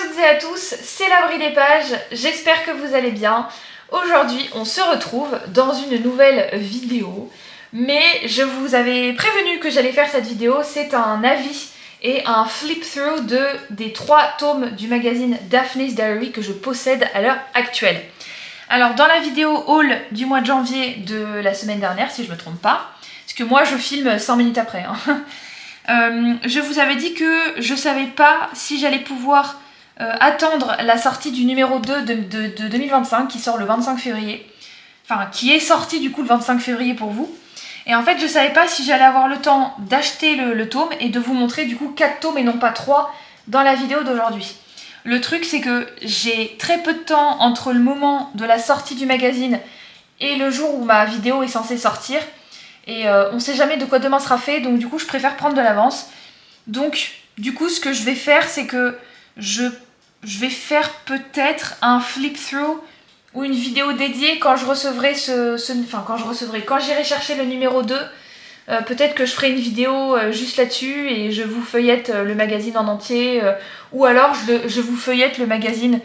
toutes et à tous, c'est l'Abri des Pages, j'espère que vous allez bien. Aujourd'hui, on se retrouve dans une nouvelle vidéo, mais je vous avais prévenu que j'allais faire cette vidéo. C'est un avis et un flip-through des 3 tomes du magazine Daphne's Diary que je possède à l'heure actuelle. Alors, dans la vidéo haul du mois de janvier de la semaine dernière, si je me trompe pas, parce que moi je filme 5 minutes après, je vous avais dit que je savais pas si j'allais pouvoir attendre la sortie du numéro 2 de 2025 qui sort le 25 février. Enfin, qui est sorti du coup le 25 février pour vous. Et en fait, je savais pas si j'allais avoir le temps d'acheter le tome et de vous montrer du coup 4 tomes et non pas 3 dans la vidéo d'aujourd'hui. Le truc, c'est que j'ai très peu de temps entre le moment de la sortie du magazine et le jour où ma vidéo est censée sortir. Et on sait jamais de quoi demain sera fait, donc du coup je préfère prendre de l'avance. Donc du coup ce que je vais faire, c'est que je vais faire peut-être un flip-through ou une vidéo dédiée quand je recevrai quand j'irai chercher le numéro 2. Peut-être que je ferai une vidéo juste là-dessus et je vous feuillette le magazine en entier. Ou alors je vous feuillette le magazine,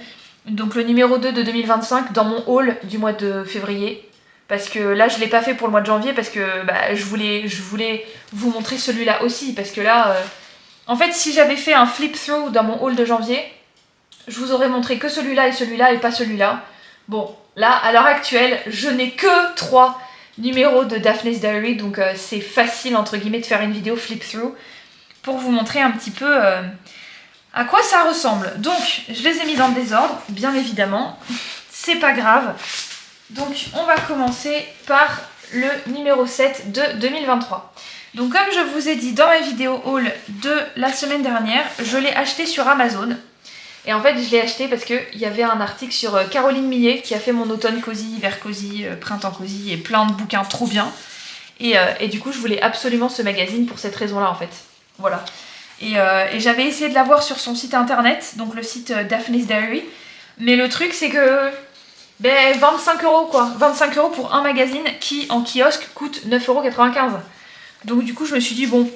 donc le numéro 2 de 2025 dans mon haul du mois de février. Parce que là, je ne l'ai pas fait pour le mois de janvier parce que je voulais vous montrer celui-là aussi. Parce que là, en fait, si j'avais fait un flip-through dans mon haul de janvier, je vous aurais montré que celui-là et pas celui-là. Bon, là, à l'heure actuelle, je n'ai que 3 numéros de Daphne's Diary. Donc c'est facile, entre guillemets, de faire une vidéo flip-through pour vous montrer un petit peu à quoi ça ressemble. Donc, je les ai mis dans le désordre, bien évidemment. C'est pas grave. Donc on va commencer par le numéro 7 de 2023. Donc comme je vous ai dit dans ma vidéo haul de la semaine dernière, je l'ai acheté sur Amazon. Et en fait je l'ai acheté parce qu'il y avait un article sur Caroline Millet qui a fait mon automne cosy, hiver cosy, printemps cosy et plein de bouquins trop bien. Et du coup je voulais absolument ce magazine pour cette raison-là en fait. Voilà. Et j'avais essayé de l'avoir sur son site internet, donc le site Daphne's Diary. Mais le truc c'est que 25 € quoi, 25 € pour un magazine qui en kiosque coûte 9,95 €. Donc du coup je me suis dit bon,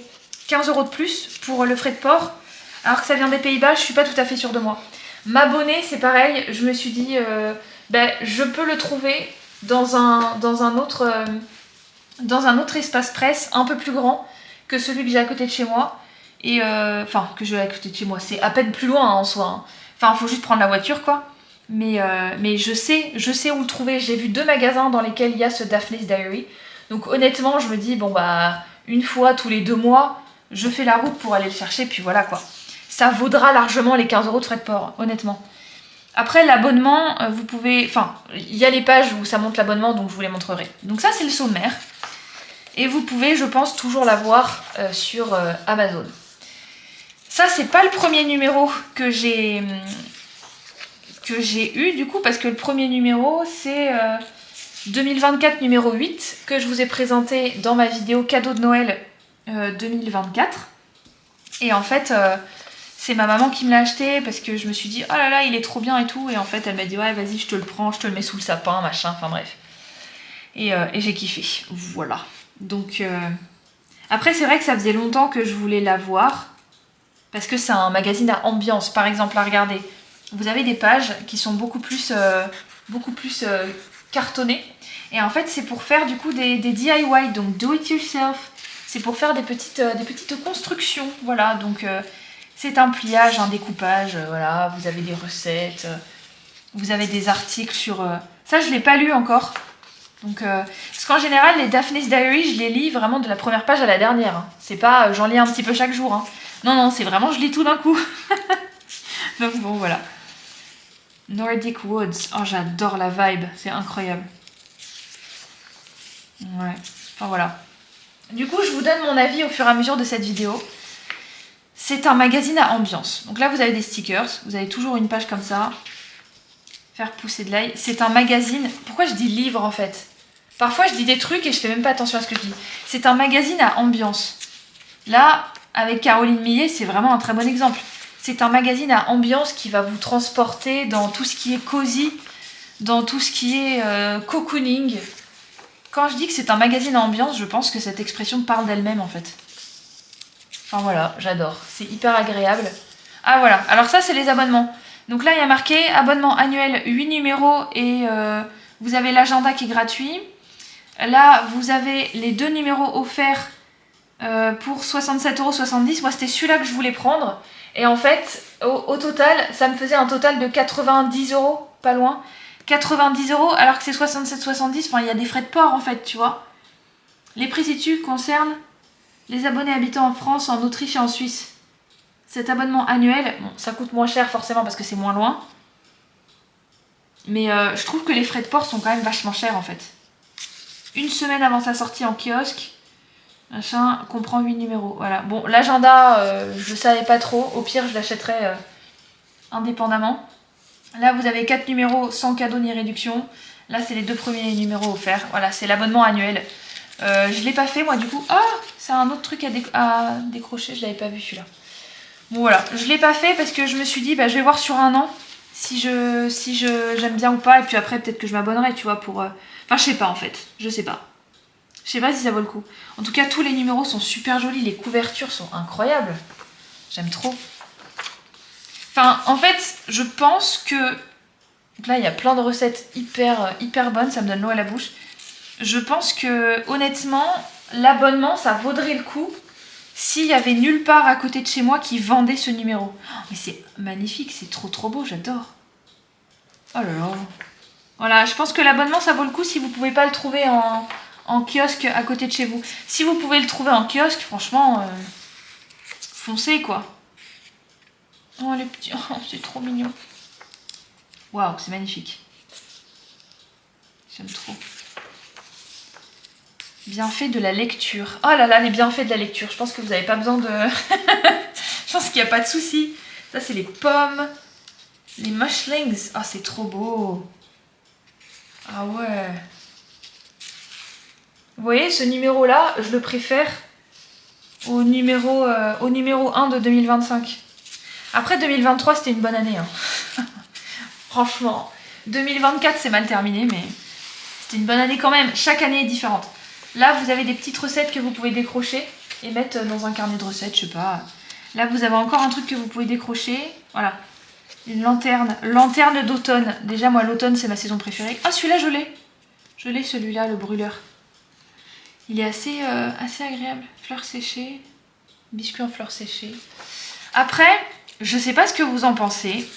15 € de plus pour le frais de port, alors que ça vient des Pays-Bas, je suis pas tout à fait sûre de moi. M'abonner c'est pareil, je me suis dit je peux le trouver dans un autre espace presse un peu plus grand que celui que j'ai à côté de chez moi. Et que j'ai à côté de chez moi, c'est à peine plus loin en soi. Hein. Enfin, faut juste prendre la voiture quoi. Mais je sais où le trouver. J'ai vu 2 magasins dans lesquels il y a ce Daphne's Diary. Donc honnêtement, je me dis, bon une fois tous les 2 mois, je fais la route pour aller le chercher, puis voilà quoi. Ça vaudra largement les 15 € de frais de port, honnêtement. Après, l'abonnement, vous pouvez... Enfin, il y a les pages où ça montre l'abonnement, donc je vous les montrerai. Donc ça, c'est le sommaire. Et vous pouvez, je pense, toujours l'avoir sur Amazon. Ça, c'est pas le premier numéro que j'ai eu du coup, parce que le premier numéro c'est 2024 numéro 8 que je vous ai présenté dans ma vidéo cadeau de Noël 2024. Et en fait c'est ma maman qui me l'a acheté parce que je me suis dit oh là là il est trop bien et tout, et en fait elle m'a dit ouais vas-y je te le prends, je te le mets sous le sapin machin, enfin bref, et j'ai kiffé, voilà. Donc après c'est vrai que ça faisait longtemps que je voulais l'avoir parce que c'est un magazine à ambiance. Par exemple, à regarder, vous avez des pages qui sont beaucoup plus cartonnées. Et en fait, c'est pour faire du coup des DIY, donc do it yourself. C'est pour faire des petites constructions. Voilà, donc c'est un pliage, un découpage. Voilà, vous avez des recettes, vous avez des articles sur... Ça, je ne l'ai pas lu encore. Donc, parce qu'en général, les Daphne's Diary, je les lis vraiment de la première page à la dernière. Hein. C'est pas j'en lis un petit peu chaque jour. Hein. Non, c'est vraiment je lis tout d'un coup. Donc bon, voilà. Nordic Woods. Oh, j'adore la vibe. C'est incroyable. Ouais. Enfin, voilà. Du coup, je vous donne mon avis au fur et à mesure de cette vidéo. C'est un magazine à ambiance. Donc là, vous avez des stickers. Vous avez toujours une page comme ça. Faire pousser de l'ail. C'est un magazine... Pourquoi je dis livre, en fait? Parfois, je dis des trucs et je fais même pas attention à ce que je dis. C'est un magazine à ambiance. Là... Avec Caroline Millet, c'est vraiment un très bon exemple. C'est un magazine à ambiance qui va vous transporter dans tout ce qui est cosy, dans tout ce qui est cocooning. Quand je dis que c'est un magazine à ambiance, je pense que cette expression parle d'elle-même en fait. Enfin voilà, j'adore. C'est hyper agréable. Ah voilà, alors ça c'est les abonnements. Donc là, il y a marqué abonnement annuel 8 numéros et vous avez l'agenda qui est gratuit. Là, vous avez les 2 numéros offerts pour 67,70 €. Moi, c'était celui-là que je voulais prendre. Et en fait, au total, ça me faisait un total de 90 €, pas loin. 90 € alors que c'est 67,70 €. Enfin, il y a des frais de port en fait, tu vois. Les prix ci-dessus concernent les abonnés habitant en France, en Autriche et en Suisse. Cet abonnement annuel, bon, ça coûte moins cher forcément parce que c'est moins loin. Mais je trouve que les frais de port sont quand même vachement chers en fait. Une semaine avant sa sortie en kiosque, machin, comprend 8 numéros. Voilà. Bon, l'agenda, je savais pas trop. Au pire, je l'achèterais indépendamment. Là, vous avez 4 numéros sans cadeau ni réduction. Là, c'est les 2 premiers numéros offerts. Voilà, c'est l'abonnement annuel. Je l'ai pas fait moi du coup. Ah, c'est un autre truc à décrocher. Je l'avais pas vu celui-là. Bon voilà, je l'ai pas fait parce que je me suis dit, bah, je vais voir sur un an si j'aime bien ou pas. Et puis après, peut-être que je m'abonnerai, tu vois, pour... Enfin, je sais pas en fait. Je sais pas. Je sais pas si ça vaut le coup. En tout cas, tous les numéros sont super jolis. Les couvertures sont incroyables. J'aime trop. Enfin, en fait, je pense que... Donc là, il y a plein de recettes hyper bonnes. Ça me donne l'eau à la bouche. Je pense que, honnêtement, l'abonnement, ça vaudrait le coup s'il y avait nulle part à côté de chez moi qui vendait ce numéro. Oh, mais c'est magnifique, c'est trop beau, j'adore. Oh là là. Voilà, je pense que l'abonnement, ça vaut le coup si vous pouvez pas le trouver en kiosque à côté de chez vous. Si vous pouvez le trouver en kiosque, franchement, foncez quoi. Oh les petits, oh, c'est trop mignon. Waouh, c'est magnifique. J'aime trop. Bienfaits de la lecture. Oh là là, les bienfaits de la lecture. Je pense que vous n'avez pas besoin de... Je pense qu'il n'y a pas de souci. Ça, c'est les pommes. Les mushlings. Oh, c'est trop beau. Ah ouais. Vous voyez, ce numéro-là, je le préfère au numéro 1 de 2025. Après, 2023, c'était une bonne année. Hein. Franchement. 2024, c'est mal terminé, mais c'était une bonne année quand même. Chaque année est différente. Là, vous avez des petites recettes que vous pouvez décrocher et mettre dans un carnet de recettes, je sais pas. Là, vous avez encore un truc que vous pouvez décrocher. Voilà. Une lanterne. Lanterne d'automne. Déjà, moi, l'automne, c'est ma saison préférée. Ah, celui-là, je l'ai. Je l'ai, celui-là, le brûleur. Il est assez agréable. Fleurs séchées. Biscuits en fleurs séchées. Après, je sais pas ce que vous en pensez,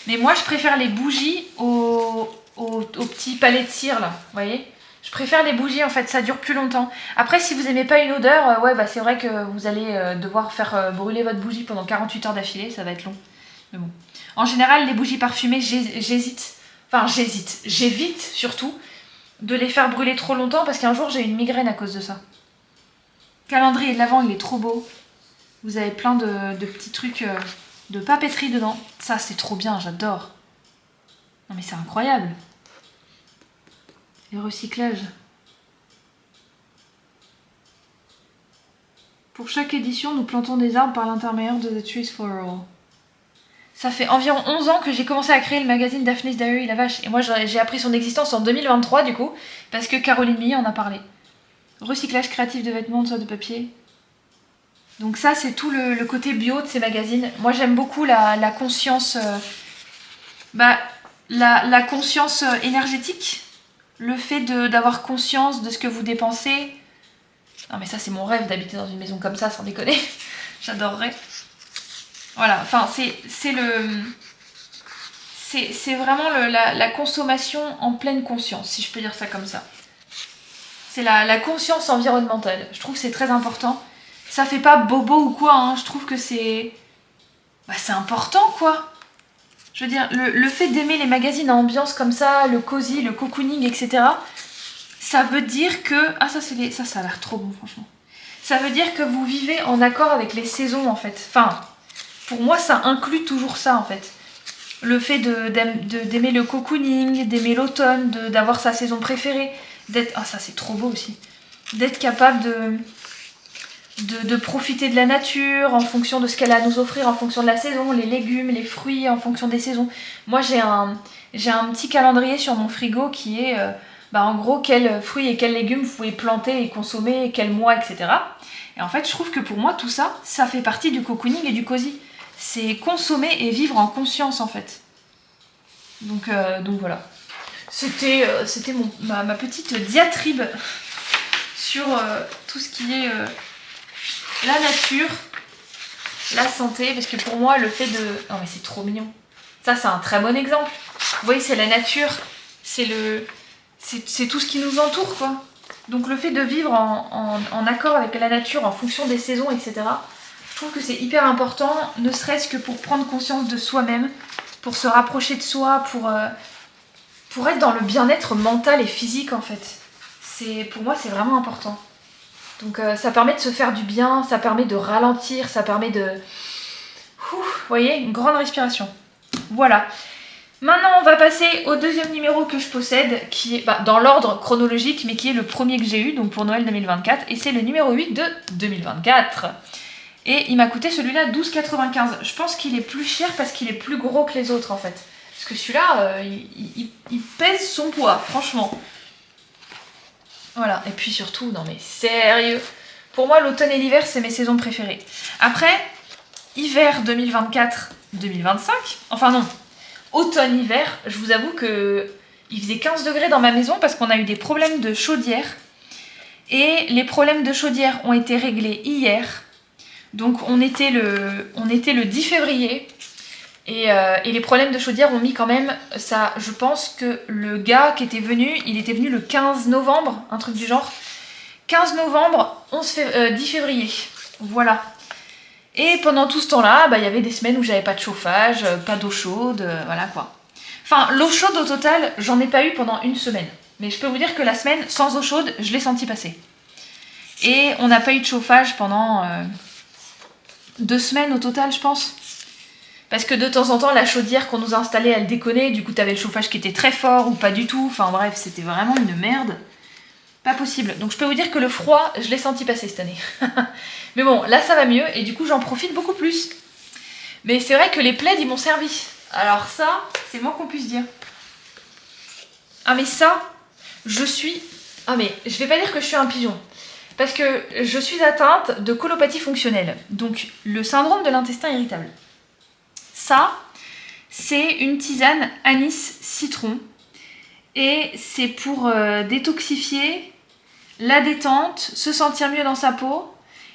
mais moi, je préfère les bougies au petit palais de cire, là. Vous voyez ? Je préfère les bougies en fait, ça dure plus longtemps. Après, si vous aimez pas une odeur, ouais, bah c'est vrai que vous allez devoir faire brûler votre bougie pendant 48 heures d'affilée, ça va être long. Mais bon. En général, les bougies parfumées, j'hésite. Enfin, j'évite surtout de les faire brûler trop longtemps parce qu'un jour j'ai eu une migraine à cause de ça. Calendrier de l'Avent, il est trop beau. Vous avez plein de petits trucs de papeterie dedans. Ça, c'est trop bien, j'adore. Non mais c'est incroyable. Les recyclages. Pour chaque édition, nous plantons des arbres par l'intermédiaire de The Trees for All. Ça fait environ 11 ans que j'ai commencé à créer le magazine Daphne's Diary, la vache. Et moi, j'ai appris son existence en 2023, du coup, parce que Caroline Milly en a parlé. Recyclage créatif de vêtements, soit de papier. Donc ça, c'est tout le côté bio de ces magazines. Moi, j'aime beaucoup la conscience... la conscience énergétique. Le fait d'avoir conscience de ce que vous dépensez. Non mais ça c'est mon rêve d'habiter dans une maison comme ça, sans déconner. J'adorerais. Voilà, enfin c'est vraiment la consommation en pleine conscience, si je peux dire ça comme ça. C'est la conscience environnementale. Je trouve que c'est très important. Ça fait pas bobo ou quoi, hein. Je trouve que c'est important quoi. Je veux dire, le fait d'aimer les magazines à ambiance comme ça, le cosy, le cocooning, etc., ça veut dire que... Ah, ça a l'air trop bon, franchement. Ça veut dire que vous vivez en accord avec les saisons, en fait. Enfin, pour moi, ça inclut toujours ça, en fait. Le fait d'aimer le cocooning, d'aimer l'automne, d'avoir sa saison préférée, d'être... Ah, ça, c'est trop beau aussi. D'être capable de profiter de la nature en fonction de ce qu'elle a à nous offrir, en fonction de la saison, les légumes, les fruits, en fonction des saisons. Moi, j'ai un petit calendrier sur mon frigo qui est, en gros, quels fruits et quels légumes vous pouvez planter et consommer, quel mois, etc. Et en fait, je trouve que pour moi, tout ça, ça fait partie du cocooning et du cosy. C'est consommer et vivre en conscience, en fait. Donc voilà. C'était ma petite diatribe sur tout ce qui est la nature, la santé, parce que pour moi le fait de... Non mais c'est trop mignon. Ça c'est un très bon exemple. Vous voyez, c'est la nature, c'est tout ce qui nous entoure, quoi. Donc le fait de vivre en accord avec la nature, en fonction des saisons, etc. Je trouve que c'est hyper important, ne serait-ce que pour prendre conscience de soi-même, pour se rapprocher de soi, pour être dans le bien-être mental et physique, en fait. Pour moi, c'est vraiment important. Donc ça permet de se faire du bien, ça permet de ralentir, ça permet de... Vous voyez, une grande respiration. Voilà. Maintenant, on va passer au deuxième numéro que je possède, qui est dans l'ordre chronologique, mais qui est le premier que j'ai eu, donc pour Noël 2024, et c'est le numéro 8 de 2024. Et il m'a coûté celui-là 12,95. Je pense qu'il est plus cher parce qu'il est plus gros que les autres, en fait. Parce que celui-là, il pèse son poids, franchement. Voilà, et puis surtout, non mais sérieux, pour moi l'automne et l'hiver c'est mes saisons préférées. Après, hiver 2024-2025, enfin non, automne-hiver, je vous avoue que il faisait 15 degrés dans ma maison parce qu'on a eu des problèmes de chaudière. Et les problèmes de chaudière ont été réglés hier. Donc on était le 10 février. Et les problèmes de chaudière ont mis quand même ça. Je pense que le gars qui était venu, il était venu le 15 novembre, un truc du genre. 15 novembre, 10 février. Voilà. Et pendant tout ce temps-là, il y avait des semaines où j'avais pas de chauffage, pas d'eau chaude, voilà quoi. Enfin, l'eau chaude au total, j'en ai pas eu pendant une semaine. Mais je peux vous dire que la semaine sans eau chaude, je l'ai senti passer. Et on n'a pas eu de chauffage pendant 2 semaines au total, je pense. Parce que de temps en temps, la chaudière qu'on nous a installée, elle déconnait. Du coup, t'avais le chauffage qui était très fort ou pas du tout. Enfin bref, c'était vraiment une merde. Pas possible. Donc je peux vous dire que le froid, je l'ai senti passer cette année. Mais bon, là ça va mieux et du coup j'en profite beaucoup plus. Mais c'est vrai que les plaids, ils m'ont servi. Alors ça, c'est le moins qu'on puisse dire. Ah mais ça, je suis... Ah mais je vais pas dire que je suis un pigeon. Parce que je suis atteinte de colopathie fonctionnelle. Donc le syndrome de l'intestin irritable. Ça, c'est une tisane anis citron et c'est pour détoxifier, la détente, se sentir mieux dans sa peau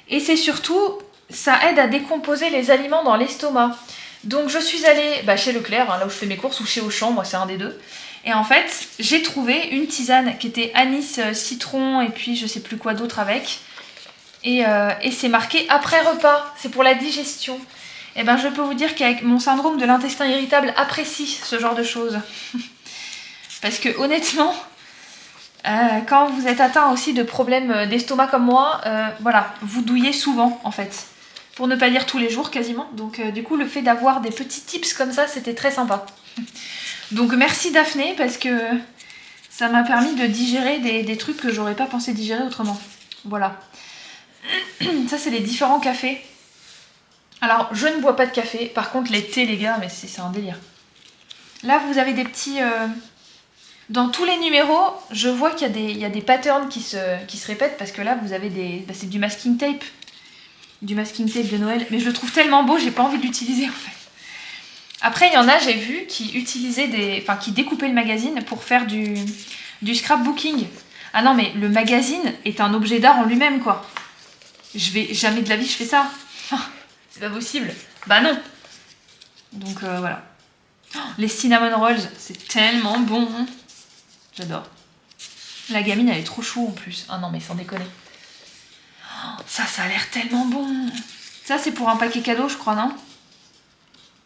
et c'est surtout, ça aide à décomposer les aliments dans l'estomac. Donc je suis allée chez Leclerc, là où je fais mes courses, ou chez Auchan, moi c'est un des deux. Et en fait, j'ai trouvé une tisane qui était anis, citron et puis je sais plus quoi d'autre avec. Et c'est marqué après repas, c'est pour la digestion. Et je peux vous dire qu'avec mon syndrome de l'intestin irritable, apprécie ce genre de choses. Parce que honnêtement, quand vous êtes atteint aussi de problèmes d'estomac comme moi, voilà, vous douillez souvent en fait. Pour ne pas dire tous les jours quasiment. Donc du coup, le fait d'avoir des petits tips comme ça, c'était très sympa. Donc merci Daphné parce que ça m'a permis de digérer des trucs que j'aurais pas pensé digérer autrement. Voilà. Ça, c'est les différents cafés. Alors, je ne bois pas de café. Par contre, les thés, les gars, mais c'est un délire. Là, vous avez des petits... Dans tous les numéros, je vois qu'il y a des patterns qui se répètent parce que là, vous avez des... c'est du masking tape. Du masking tape de Noël. Mais je le trouve tellement beau, j'ai pas envie de l'utiliser, en fait. Après, il y en a, j'ai vu, qui utilisaient qui découpaient le magazine pour faire du scrapbooking. Ah non, mais le magazine est un objet d'art en lui-même, quoi. Jamais de la vie, je fais ça. C'est pas possible. Bah non. Donc voilà. Oh, les cinnamon rolls, c'est tellement bon. J'adore. La gamine, elle est trop chou en plus. Ah non, mais sans déconner. Oh, ça a l'air tellement bon. Ça, c'est pour un paquet cadeau, je crois, non?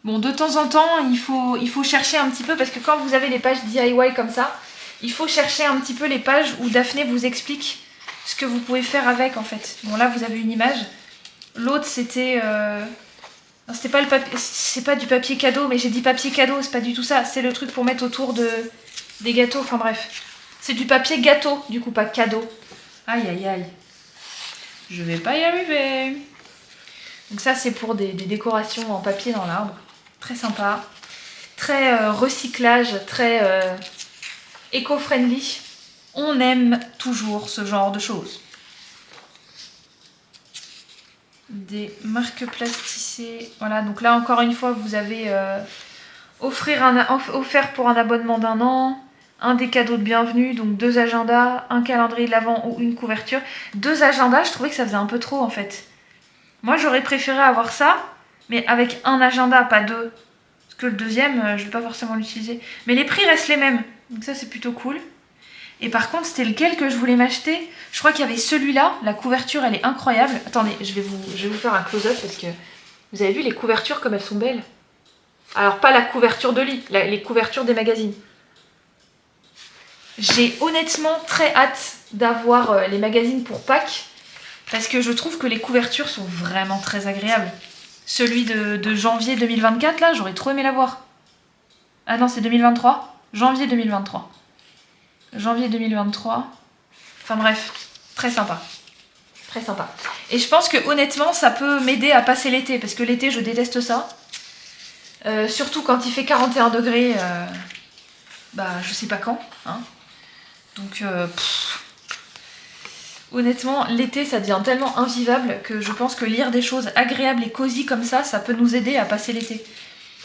Bon, de temps en temps, il faut chercher un petit peu, parce que quand vous avez les pages DIY comme ça, il faut chercher un petit peu les pages où Daphné vous explique ce que vous pouvez faire avec, en fait. Bon, là, vous avez une image. L'autre, c'était... Non, c'était pas le papier... C'est pas du papier cadeau, mais j'ai dit papier cadeau, c'est pas du tout ça. C'est le truc pour mettre autour des gâteaux, enfin bref. C'est du papier gâteau, du coup, pas cadeau. Aïe, aïe, aïe. Je vais pas y arriver. Donc ça, c'est pour des décorations en papier dans l'arbre. Très sympa. Très recyclage, très éco-friendly. On aime toujours ce genre de choses. Des marques plasticées. Voilà, donc là encore une fois, vous avez offert pour un abonnement d'1 an, un des cadeaux de bienvenue, donc 2 agendas, un calendrier de l'Avent ou une couverture. 2 agendas, je trouvais que ça faisait un peu trop en fait. Moi j'aurais préféré avoir ça, mais avec un agenda, pas 2. Parce que le deuxième, je vais pas forcément l'utiliser. Mais les prix restent les mêmes, donc ça c'est plutôt cool. Et par contre, c'était lequel que je voulais m'acheter? Je crois qu'il y avait celui-là, la couverture elle est incroyable. Attendez, je vais vous faire un close-up parce que vous avez vu les couvertures comme elles sont belles. Alors pas la couverture de lit, les couvertures des magazines. J'ai honnêtement très hâte d'avoir les magazines pour Pâques parce que je trouve que les couvertures sont vraiment très agréables. Celui de janvier 2024 là, j'aurais trop aimé l'avoir. Ah non, c'est 2023. Janvier 2023. Janvier 2023. Enfin bref, très sympa. Très sympa. Et je pense que honnêtement, ça peut m'aider à passer l'été parce que l'été, je déteste ça. Surtout quand il fait 41 degrés, je sais pas quand. Hein. Donc, honnêtement, l'été, ça devient tellement invivable que je pense que lire des choses agréables et cosy comme ça peut nous aider à passer l'été.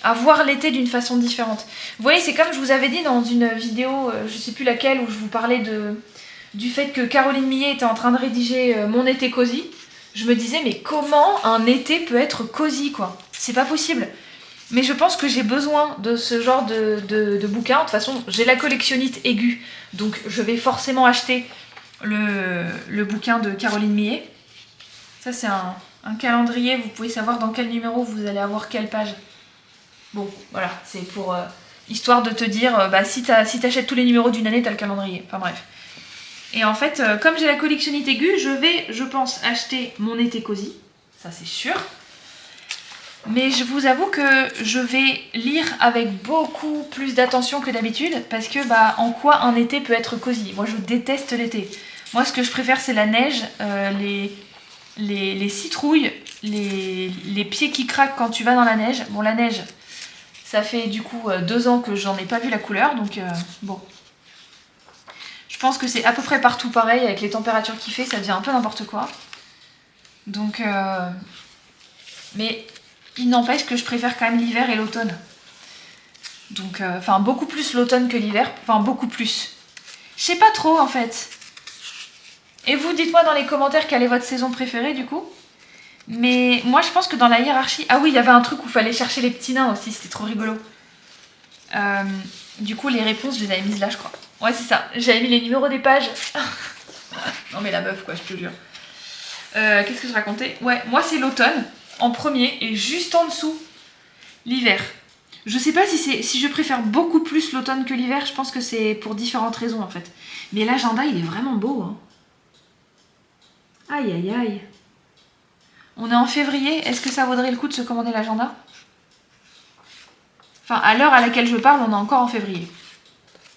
À voir l'été d'une façon différente. Vous voyez, c'est comme je vous avais dit dans une vidéo, je sais plus laquelle, où je vous parlais du fait que Caroline Millet était en train de rédiger Mon été cosy. Je me disais, mais comment un été peut être cosy, quoi? C'est pas possible. Mais je pense que j'ai besoin de ce genre de bouquin. De toute façon, j'ai la collectionnite aiguë, donc je vais forcément acheter le bouquin de Caroline Millet. Ça, c'est un calendrier. Vous pouvez savoir dans quel numéro vous allez avoir quelle page. Bon, voilà, c'est pour histoire de te dire, si t'achètes tous les numéros d'une année, t'as le calendrier. Enfin bref. Et en fait, comme j'ai la collectionnite aiguë, je vais, je pense, acheter Mon été cosy. Ça, c'est sûr. Mais je vous avoue que je vais lire avec beaucoup plus d'attention que d'habitude parce que en quoi un été peut être cosy. Moi je déteste l'été. Moi ce que je préfère c'est la neige, les citrouilles, les pieds qui craquent quand tu vas dans la neige. Bon la neige, ça fait du coup 2 ans que j'en ai pas vu la couleur donc bon. Je pense que c'est à peu près partout pareil avec les températures qu'il fait, ça devient un peu n'importe quoi. Donc mais il n'empêche que je préfère quand même l'hiver et l'automne. Donc, beaucoup plus l'automne que l'hiver. Enfin, beaucoup plus. Je sais pas trop, en fait. Et vous, dites-moi dans les commentaires quelle est votre saison préférée, du coup. Mais moi, je pense que dans la hiérarchie... Ah oui, il y avait un truc où il fallait chercher les petits nains aussi. C'était trop rigolo. Du coup, les réponses, je les avais mises là, je crois. Ouais, c'est ça. J'avais mis les numéros des pages. Non, mais la meuf, quoi, je te jure. Qu'est-ce que je racontais? Ouais, moi, c'est l'automne. En premier et juste en dessous l'hiver. Je sais pas si je préfère beaucoup plus l'automne que l'hiver, je pense que c'est pour différentes raisons en fait. Mais l'agenda il est vraiment beau hein. Aïe aïe aïe. On est en février, est-ce que ça vaudrait le coup de se commander l'agenda? Enfin à l'heure à laquelle je parle on est encore en février.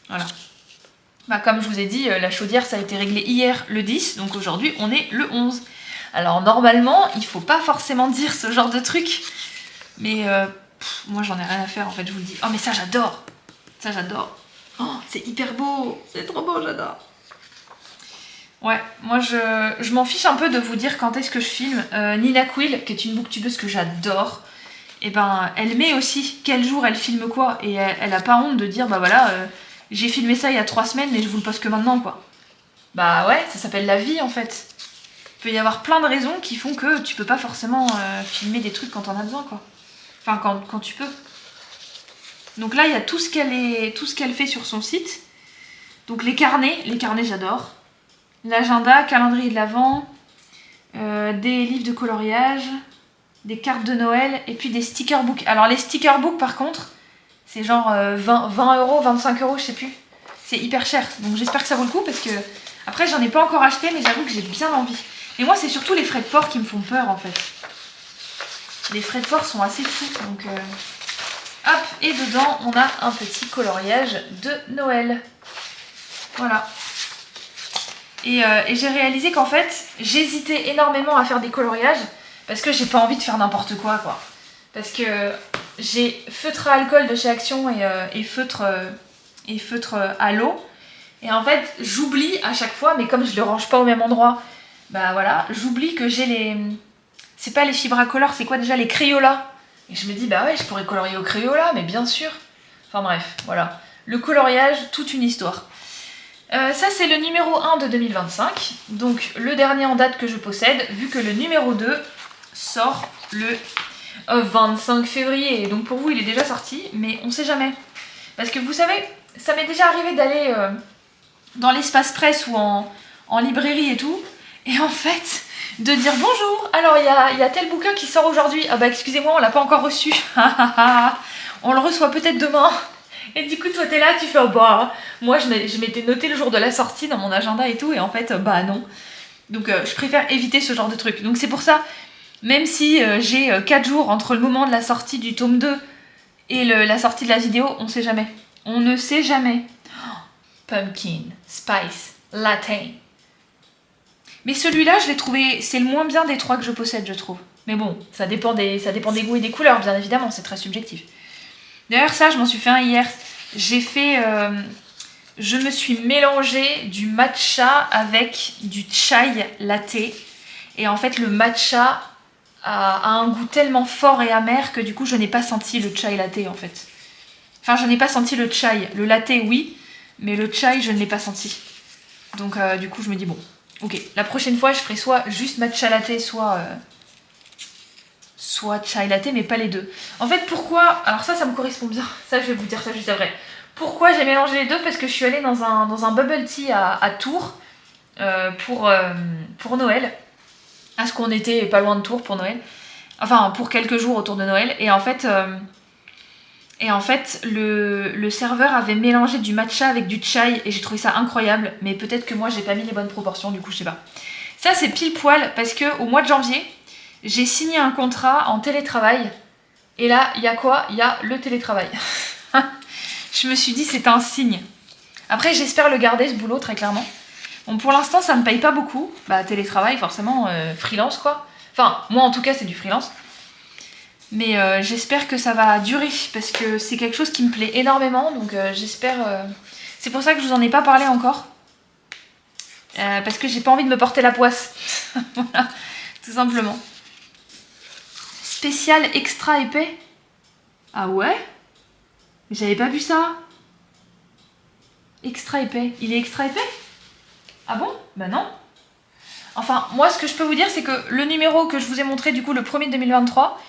Voilà. Comme je vous ai dit, la chaudière ça a été réglé hier le 10, donc aujourd'hui on est le 11. Alors normalement, il faut pas forcément dire ce genre de truc, mais moi j'en ai rien à faire en fait, je vous le dis. Oh mais ça j'adore, ça j'adore. Oh c'est hyper beau, c'est trop beau, j'adore. Ouais, moi je m'en fiche un peu de vous dire quand est-ce que je filme. Nina Quill, qui est une booktubeuse que j'adore, et elle met aussi quel jour elle filme quoi, et elle a pas honte de dire j'ai filmé ça il y a 3 semaines mais je vous le poste que maintenant quoi. Bah ouais, ça s'appelle la vie en fait. Il peut y avoir plein de raisons qui font que tu peux pas forcément filmer des trucs quand t'en as besoin, quoi. Enfin, quand tu peux. Donc là, il y a tout ce qu'elle fait sur son site. Donc les carnets j'adore. L'agenda, calendrier de l'Avent, des livres de coloriage, des cartes de Noël et puis des sticker books. Alors les sticker books, par contre, c'est genre 20 €, 25 €, je sais plus. C'est hyper cher. Donc j'espère que ça vaut le coup parce que... Après, j'en ai pas encore acheté, mais j'avoue que j'ai bien envie. Et moi, c'est surtout les frais de port qui me font peur, en fait. Les frais de port sont assez fous, donc... Hop, et dedans, on a un petit coloriage de Noël. Voilà. Et j'ai réalisé qu'en fait, j'hésitais énormément à faire des coloriages, parce que j'ai pas envie de faire n'importe quoi, quoi. Parce que j'ai feutre à alcool de chez Action et feutre à l'eau. Et en fait, j'oublie à chaque fois, mais comme je le range pas au même endroit... voilà, j'oublie que j'ai les... C'est pas les fibres à color, c'est quoi déjà? Les Crayolas. Et je me dis, ouais, je pourrais colorier au Crayola, mais bien sûr. Enfin bref, voilà. Le coloriage, toute une histoire. Ça c'est le numéro 1 de 2025, donc le dernier en date que je possède, vu que le numéro 2 sort le 25 février. Donc pour vous il est déjà sorti, mais on sait jamais. Parce que vous savez, ça m'est déjà arrivé d'aller dans l'espace presse ou en librairie et tout, et en fait de dire bonjour, alors il y a tel bouquin qui sort aujourd'hui, ah bah excusez-moi on l'a pas encore reçu, on le reçoit peut-être demain. Et du coup, toi, t'es là, tu fais, oh, bah, moi, je m'étais noté le jour de la sortie dans mon agenda et tout, et en fait, bah non. Donc, je préfère éviter ce genre de truc. Donc, c'est pour ça, même si j'ai 4 jours entre le moment de la sortie du tome 2 et la sortie de la vidéo, on sait jamais. On ne sait jamais. Oh, pumpkin, spice, latte. Mais celui-là, je l'ai trouvé, c'est le moins bien des 3 que je possède, je trouve. Mais bon, ça dépend des goûts et des couleurs, bien évidemment, c'est très subjectif. D'ailleurs ça je m'en suis fait un hier, j'ai fait, je me suis mélangé du matcha avec du chai latte et en fait le matcha a un goût tellement fort et amer que du coup je n'ai pas senti le chai latte en fait. Enfin je n'ai pas senti le chai, le latte oui, mais le chai je ne l'ai pas senti. Donc du coup je me dis bon, ok, la prochaine fois je ferai soit juste matcha latte soit chai latte, mais pas les deux. En fait, pourquoi... Alors ça me correspond bien. Ça, je vais vous dire ça juste après. Pourquoi j'ai mélangé les deux? Parce que je suis allée dans un bubble tea à Tours pour Noël. Parce qu'on était pas loin de Tours pour Noël. Enfin, pour quelques jours autour de Noël. Et en fait, le serveur avait mélangé du matcha avec du chai et j'ai trouvé ça incroyable. Mais peut-être que moi, j'ai pas mis les bonnes proportions, du coup, je sais pas. Ça, c'est pile poil parce que au mois de janvier... J'ai signé un contrat en télétravail. Et là, il y a quoi? Il y a le télétravail. Je me suis dit, c'est un signe. Après, j'espère le garder, ce boulot, très clairement. Bon, pour l'instant, ça me paye pas beaucoup. Bah, télétravail, forcément, freelance, quoi. Enfin, moi, en tout cas, c'est du freelance. Mais j'espère que ça va durer, parce que c'est quelque chose qui me plaît énormément. Donc, j'espère... C'est pour ça que je vous en ai pas parlé encore. Parce que j'ai pas envie de me porter la poisse. Voilà, tout simplement. Spécial extra épais. Ah ouais? J'avais pas vu ça. Extra épais. Il est extra épais? Ah bon? Bah non. Enfin, moi ce que je peux vous dire c'est que le numéro que je vous ai montré, du coup le premier de 2023,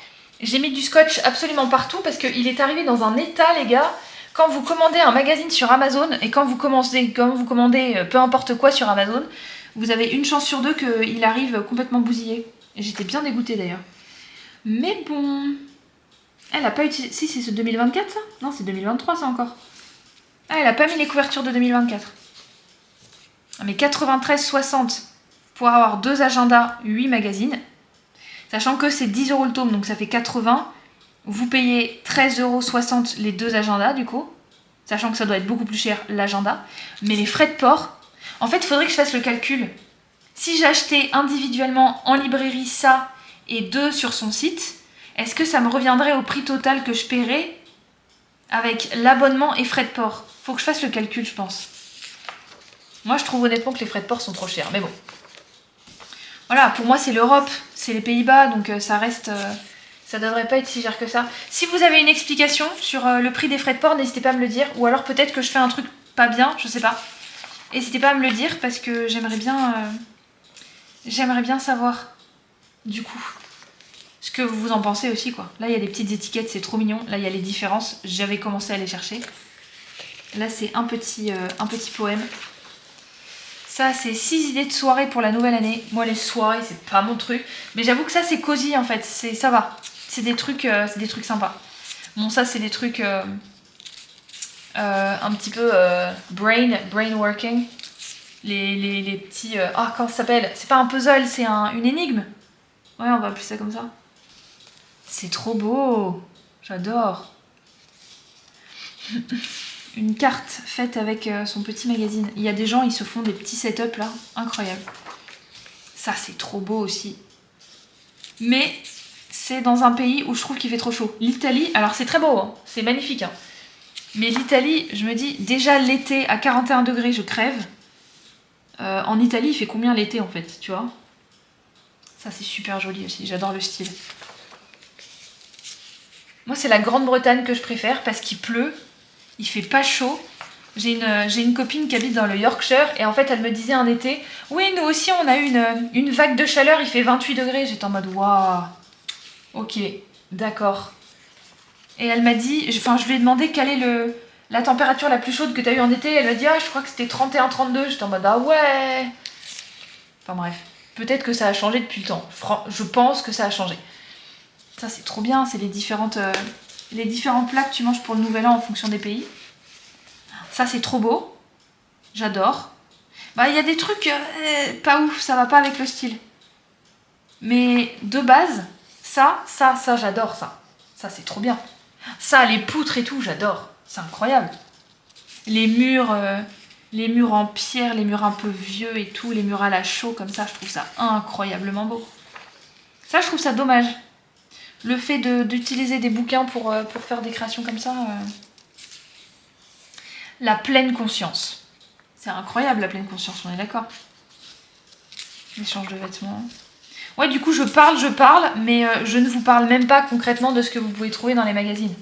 j'ai mis du scotch absolument partout parce qu'il est arrivé dans un état, les gars. Quand vous commandez un magazine sur Amazon et quand vous commandez peu importe quoi sur Amazon, vous avez une chance sur deux qu'il arrive complètement bousillé. Et j'étais bien dégoûtée d'ailleurs. Mais bon... Elle a pas utilisé... Si, c'est ce 2024 ça? Non, c'est 2023 ça encore. Ah, elle a pas mis les couvertures de 2024. Ah, mais 93,60 pour avoir 2 agendas, 8 magazines. Sachant que c'est 10 € le tome, donc ça fait 80. Vous payez 13,60 € les 2 agendas du coup. Sachant que ça doit être beaucoup plus cher l'agenda. Mais les frais de port... En fait, il faudrait que je fasse le calcul. Si j'achetais individuellement en librairie ça... et 2 sur son site, est-ce que ça me reviendrait au prix total que je paierais avec l'abonnement et frais de port? Faut que je fasse le calcul, je pense. Moi, je trouve honnêtement que les frais de port sont trop chers, mais bon. Voilà, pour moi, c'est l'Europe, c'est les Pays-Bas, donc ça reste... ça devrait pas être si cher que ça. Si vous avez une explication sur le prix des frais de port, n'hésitez pas à me le dire. Ou alors peut-être que je fais un truc pas bien, je sais pas. N'hésitez pas à me le dire parce que j'aimerais bien savoir, du coup, ce que vous en pensez aussi, quoi. Là, il y a des petites étiquettes, c'est trop mignon. Là, il y a les différences. J'avais commencé à les chercher. Là, c'est un petit poème. Ça, c'est 6 idées de soirée pour la nouvelle année. Moi, les soirées, c'est pas mon truc. Mais j'avoue que ça, c'est cosy, en fait. Ça va. C'est des trucs sympas. Bon, ça, c'est des trucs un petit peu brain working. Les petits... Ah, comment ça s'appelle? C'est pas un puzzle, c'est une énigme. Ouais, on va appeler ça comme ça. C'est trop beau. J'adore. Une carte faite avec son petit magazine. Il y a des gens, ils se font des petits setups là. Incroyable. Ça, c'est trop beau aussi. Mais c'est dans un pays où je trouve qu'il fait trop chaud. L'Italie, alors c'est très beau, hein. C'est magnifique. Hein. Mais l'Italie, je me dis, déjà l'été à 41 degrés, je crève. En Italie, il fait combien l'été en fait, tu vois? Ça, c'est super joli aussi. J'adore le style. Moi, c'est la Grande-Bretagne que je préfère parce qu'il pleut. il fait pas chaud. J'ai une copine qui habite dans le Yorkshire et en fait elle me disait un été, oui nous aussi on a eu une vague de chaleur, il fait 28 degrés. J'étais en mode waouh, ok, d'accord. Et elle m'a dit, enfin je lui ai demandé quelle est la température la plus chaude que tu as eu en été. Elle m'a dit ah je crois que c'était 31-32. J'étais en mode ah ouais. Enfin bref, peut-être que ça a changé depuis le temps. Je pense que ça a changé. Ça c'est trop bien, c'est les différents plats que tu manges pour le nouvel an en fonction des pays. Ça c'est trop beau, j'adore. Bah il y a des trucs pas ouf, ça va pas avec le style. Mais de base, ça j'adore ça. Ça c'est trop bien. Ça, les poutres et tout, j'adore. C'est incroyable. Les murs en pierre, les murs un peu vieux et tout, les murs à la chaux comme ça, je trouve ça incroyablement beau. Ça, je trouve ça dommage. Le fait d'utiliser des bouquins pour faire des créations comme ça, la pleine conscience. C'est incroyable la pleine conscience, on est d'accord. L'échange de vêtements. Ouais, du coup, je parle, mais je ne vous parle même pas concrètement de ce que vous pouvez trouver dans les magazines.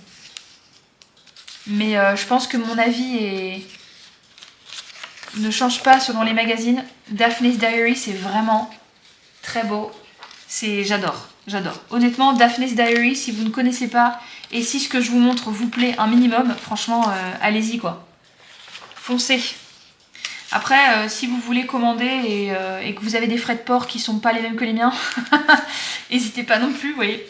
Mais je pense que mon avis ne change pas selon les magazines. Daphne's Diary, c'est vraiment très beau. J'adore. Honnêtement, Daphne's Diary, si vous ne connaissez pas, et si ce que je vous montre vous plaît un minimum, franchement, allez-y quoi. Foncez. Après, si vous voulez commander et que vous avez des frais de port qui sont pas les mêmes que les miens, n'hésitez pas non plus, vous voyez.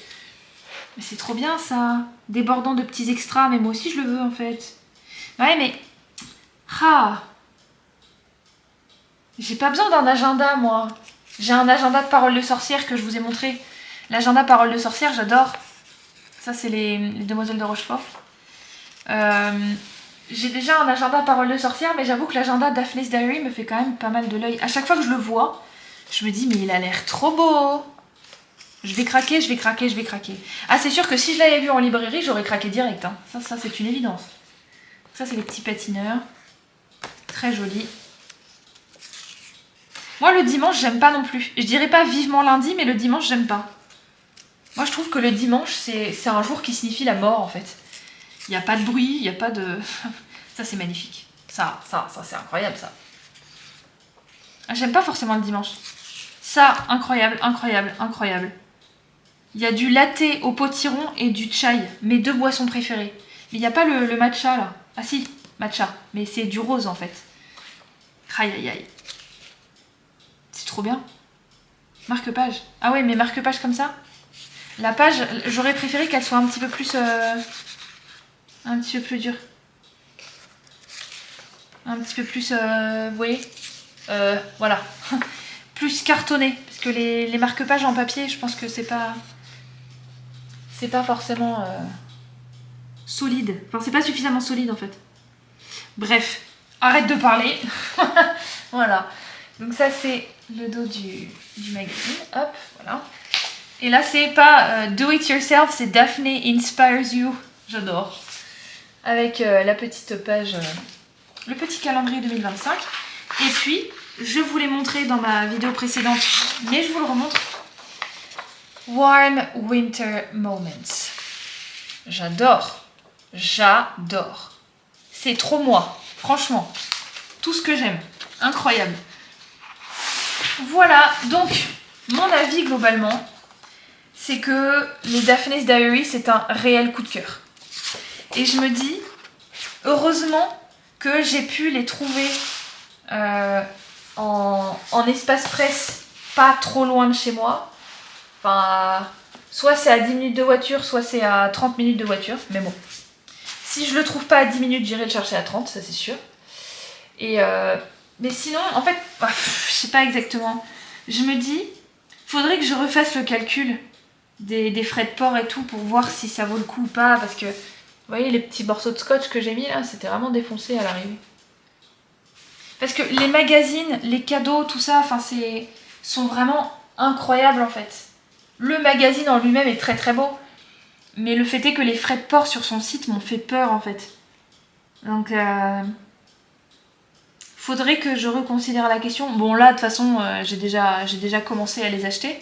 Mais c'est trop bien ça, débordant de petits extras, mais moi aussi je le veux en fait. Ouais mais... Ah, j'ai pas besoin d'un agenda moi. J'ai un agenda de paroles de sorcière que je vous ai montré. L'agenda paroles de sorcière, j'adore. Ça c'est les demoiselles de Rochefort. J'ai déjà un agenda paroles de sorcière, mais j'avoue que l'agenda Daphne's Diary me fait quand même pas mal de l'œil. À chaque fois que je le vois, je me dis mais il a l'air trop beau. Je vais craquer. Ah, c'est sûr que si je l'avais vu en librairie, j'aurais craqué direct. Hein. Ça c'est une évidence. Ça, c'est les petits patineurs. Très joli. Moi, le dimanche, j'aime pas non plus. Je dirais pas vivement lundi, mais le dimanche, j'aime pas. Moi, je trouve que le dimanche, c'est un jour qui signifie la mort, en fait. Il n'y a pas de bruit, il n'y a pas de... Ça, c'est magnifique. Ça, c'est incroyable, ça. J'aime pas forcément le dimanche. Ça, incroyable. Il y a du latte au potiron et du chai, mes deux boissons préférées. Mais il n'y a pas le matcha, là. Ah si, matcha. Mais c'est du rose, en fait. Aïe. C'est trop bien. Marque-page. Ah ouais, mais marque-page comme ça. La page, j'aurais préféré qu'elle soit un petit peu plus... un petit peu plus dure. Un petit peu plus... vous voyez voilà. Plus cartonné. Parce que les marque-pages en papier, je pense que c'est pas... C'est pas forcément... solide. Enfin, c'est pas suffisamment solide, en fait. Bref. Arrête de parler. Voilà. Donc ça, c'est le dos du magazine. Hop, voilà. Et là, c'est pas Do It Yourself, c'est Daphne Inspires You. J'adore. Avec la petite page, le petit calendrier 2025. Et puis, je vous l'ai montré dans ma vidéo précédente, mais je vous le remontre. Warm Winter Moments. J'adore. C'est trop moi, franchement. Tout ce que j'aime. Incroyable. Voilà, donc, mon avis globalement, c'est que les Daphne's Diary, c'est un réel coup de cœur. Et je me dis, heureusement que j'ai pu les trouver en espace presse, pas trop loin de chez moi. Enfin, soit c'est à 10 minutes de voiture, soit c'est à 30 minutes de voiture, mais bon. Si je le trouve pas à 10 minutes, j'irai le chercher à 30, ça c'est sûr. Mais sinon, en fait, je sais pas exactement. Je me dis, faudrait que je refasse le calcul des frais de port et tout pour voir si ça vaut le coup ou pas. Parce que, vous voyez, les petits morceaux de scotch que j'ai mis là, c'était vraiment défoncé à l'arrivée. Parce que les magazines, les cadeaux, tout ça, sont vraiment incroyables en fait. Le magazine en lui-même est très très beau. Mais le fait est que les frais de port sur son site m'ont fait peur en fait. Donc... faudrait que je reconsidère la question. Bon là de toute façon j'ai déjà commencé à les acheter.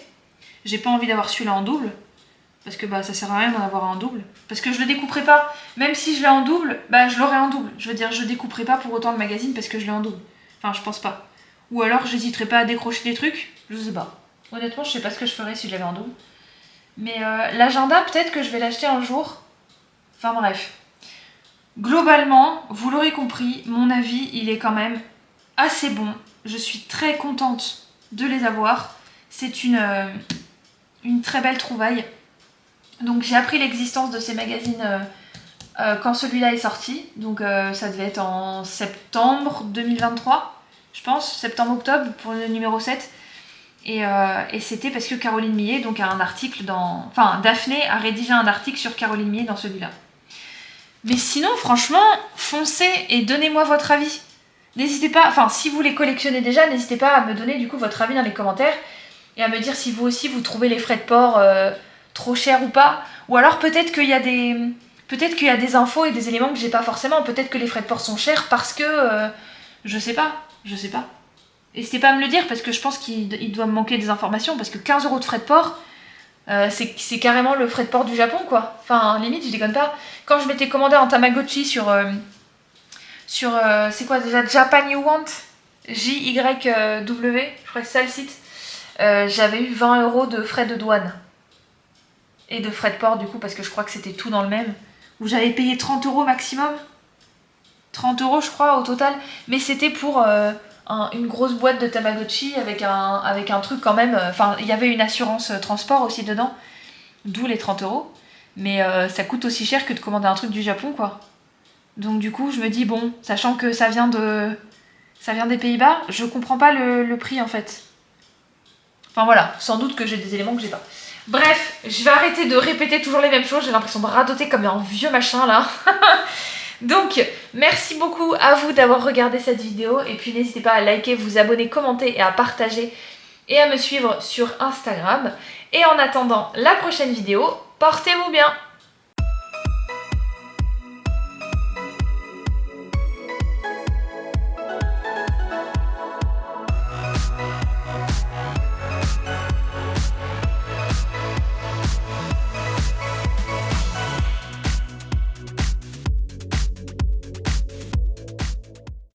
J'ai pas envie d'avoir celui-là en double. parce que bah ça sert à rien d'en avoir un en double, parce que je le découperai pas, même si je l'ai en double, bah je l'aurai en double, je veux dire je découperai pas pour autant le magazine parce que je l'ai en double, enfin je pense pas, ou alors j'hésiterai pas à décrocher des trucs, je sais pas, honnêtement je sais pas ce que je ferais si je l'avais en double, mais l'agenda peut-être que je vais l'acheter un jour, enfin bref, globalement vous l'aurez compris, mon avis il est quand même assez bon, je suis très contente de les avoir, c'est une très belle trouvaille. Donc j'ai appris l'existence de ces magazines quand celui-là est sorti, donc ça devait être en septembre 2023, je pense, septembre-octobre pour le numéro 7. Et c'était parce que Caroline Millet, donc, a un article dans... Enfin, Daphné a rédigé un article sur Caroline Millet dans celui-là. Mais sinon, franchement, foncez et donnez-moi votre avis. N'hésitez pas, enfin, si vous les collectionnez déjà, n'hésitez pas à me donner du coup votre avis dans les commentaires et à me dire si vous aussi vous trouvez les frais de port trop chers ou pas. Ou alors peut-être qu'il y a des infos et des éléments que j'ai pas forcément. Peut-être que les frais de port sont chers parce que je sais pas. N'hésitez pas à me le dire parce que je pense qu'il doit me manquer des informations parce que 15 € de frais de port, c'est carrément le frais de port du Japon quoi. Enfin limite je déconne pas. Quand je m'étais commandé en Tamagotchi sur c'est quoi déjà, Japan You Want, JYW, je crois que c'est ça le site, j'avais eu 20 € de frais de douane et de frais de port du coup parce que je crois que c'était tout dans le même, où j'avais payé 30 € maximum, 30 € je crois au total, mais c'était pour une grosse boîte de Tamagotchi avec un truc quand même, enfin il y avait une assurance transport aussi dedans, d'où les 30 €, mais ça coûte aussi cher que de commander un truc du Japon quoi. Donc du coup, je me dis, bon, sachant que ça vient des Pays-Bas, je comprends pas le prix en fait. Enfin voilà, sans doute que j'ai des éléments que j'ai pas. Bref, je vais arrêter de répéter toujours les mêmes choses, j'ai l'impression de radoter comme un vieux machin là. Donc, merci beaucoup à vous d'avoir regardé cette vidéo, et puis n'hésitez pas à liker, vous abonner, commenter et à partager, et à me suivre sur Instagram. Et en attendant la prochaine vidéo, portez-vous bien!